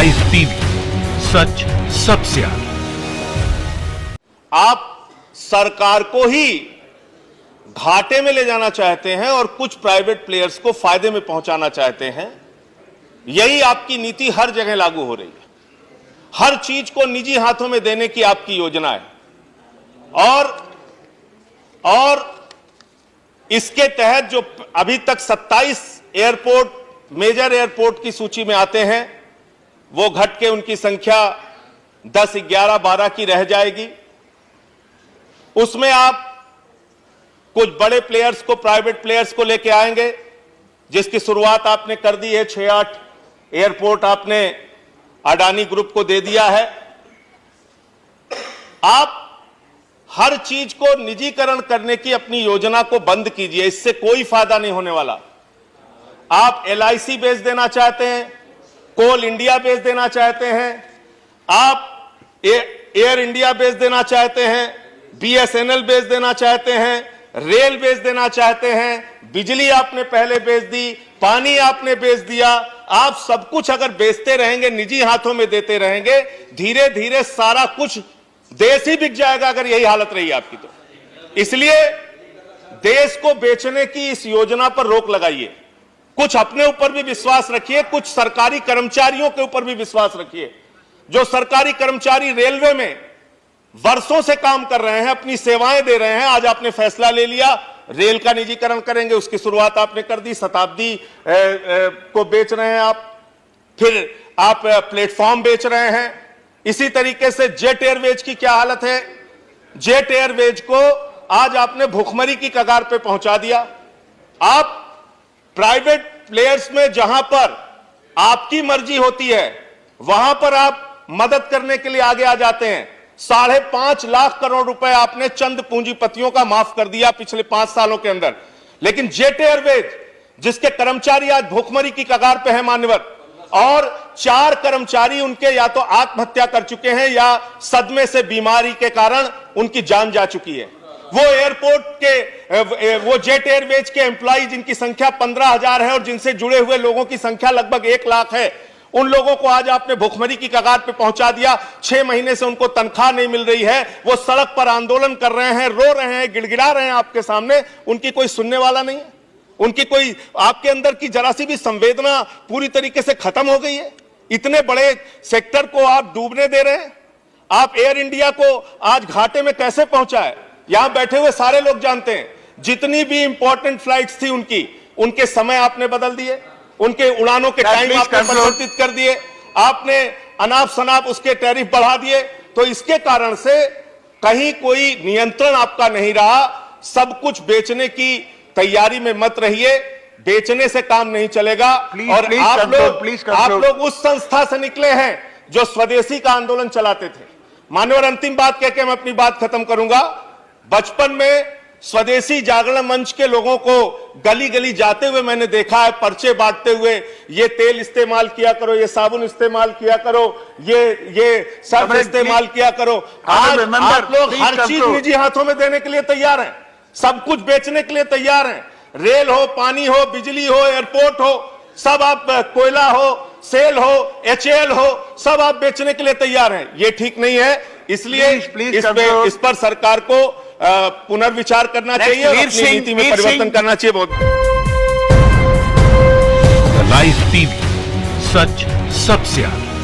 Live TV, सच सबसे आगे। आप सरकार को ही घाटे में ले जाना चाहते हैं और कुछ प्राइवेट प्लेयर्स को फायदे में पहुंचाना चाहते हैं। यही आपकी नीति हर जगह लागू हो रही है। हर चीज को निजी हाथों में देने की आपकी योजना है और इसके तहत जो अभी तक 27 एयरपोर्ट, मेजर एयरपोर्ट की सूची में आते हैं, वो घट के उनकी संख्या 10, 11, 12 की रह जाएगी। उसमें आप कुछ बड़े प्लेयर्स को, प्राइवेट प्लेयर्स को लेके आएंगे, जिसकी शुरुआत आपने कर दी है। 6-8 एयरपोर्ट आपने अडानी ग्रुप को दे दिया है। आप हर चीज को निजीकरण करने की अपनी योजना को बंद कीजिए, इससे कोई फायदा नहीं होने वाला। आप LIC बेच देना चाहते हैं, कोल इंडिया बेच देना चाहते हैं, आप एयर इंडिया बेच देना चाहते हैं, BSNL बेच देना चाहते हैं, रेल बेच देना चाहते हैं, बिजली आपने पहले बेच दी, पानी आपने बेच दिया। आप सब कुछ अगर बेचते रहेंगे, निजी हाथों में देते रहेंगे, धीरे धीरे सारा कुछ देश ही बिक जाएगा अगर यही हालत रही आपकी तो। इसलिए देश को बेचने की इस योजना पर रोक लगाइए। कुछ अपने ऊपर भी विश्वास रखिए, कुछ सरकारी कर्मचारियों के ऊपर भी विश्वास रखिए। जो सरकारी कर्मचारी रेलवे में वर्षों से काम कर रहे हैं, अपनी सेवाएं दे रहे हैं, आज आपने फैसला ले लिया रेल का निजीकरण करेंगे, उसकी शुरुआत आपने कर दी। शताब्दी को बेच रहे हैं आप, फिर आप प्लेटफॉर्म बेच रहे हैं। इसी तरीके से जेट एयरवेज की क्या हालत है? जेट एयरवेज को आज आपने भुखमरी की कगार पे पहुंचा दिया। आप प्राइवेट प्लेयर्स में जहां पर आपकी मर्जी होती है, वहां पर आप मदद करने के लिए आगे आ जाते हैं। 5.5 लाख करोड़ रुपए आपने चंद पूंजीपतियों का माफ कर दिया पिछले 5 सालों के अंदर। लेकिन जेट एयरवेज, जिसके कर्मचारी आज भुखमरी की कगार पे है मान्यवर, और 4 कर्मचारी उनके या तो आत्महत्या कर चुके हैं या सदमे से, बीमारी के कारण उनकी जान जा चुकी है। वो एयरपोर्ट के, वो जेट एयरवेज के एम्प्लॉय जिनकी संख्या 15,000 है और जिनसे जुड़े हुए लोगों की संख्या लगभग 1 लाख है, उन लोगों को आज आपने भुखमरी की कगार पे पहुंचा दिया। 6 महीने से उनको तनख्वाह नहीं मिल रही है, वो सड़क पर आंदोलन कर रहे हैं, रो रहे हैं, गिड़गिड़ा रहे हैं आपके सामने। उनकी कोई सुनने वाला नहीं है, उनकी कोई, आपके अंदर की जरा सी भी संवेदना पूरी तरीके से खत्म हो गई है। इतने बड़े सेक्टर को आप डूबने दे रहे हैं। आप एयर इंडिया को आज घाटे में कैसे पहुंचा है, यहां बैठे हुए सारे लोग जानते हैं। जितनी भी इंपॉर्टेंट फ्लाइट्स थी उनके समय आपने बदल दिए, उनके उड़ानों के टाइम आपने परिवर्तित कर दिए, आपने अनाप शनाप उसके टैरिफ बढ़ा दिए। तो इसके कारण से कहीं कोई नियंत्रण आपका नहीं रहा। सब कुछ बेचने की तैयारी में मत रहिए, बेचने से काम नहीं चलेगा। और आप लोग उस संस्था से निकले हैं जो स्वदेशी का आंदोलन चलाते थे। मान्यवर, अंतिम बात कहकर मैं अपनी बात खत्म करूंगा। बचपन में स्वदेशी जागरण मंच के लोगों को गली गली जाते हुए मैंने देखा है, पर्चे बांटते हुए, ये तेल इस्तेमाल किया करो, ये साबुन इस्तेमाल किया करो, ये सर्फ इस्तेमाल किया करो। आज आप लोग हर चीज निजी हाथों में देने के लिए तैयार हैं, सब कुछ बेचने के लिए तैयार हैं। रेल हो, पानी हो, बिजली हो, एयरपोर्ट हो, सब आप, कोयला हो, सेल हो, HAL हो, सब आप बेचने के लिए तैयार हैं। ये ठीक नहीं है। इसलिए इस पर सरकार को पुनर्विचार करना चाहिए और अपनी नीति में परिवर्तन करना चाहिए। बहुत लाइव टीवी, सच सबसे आगे।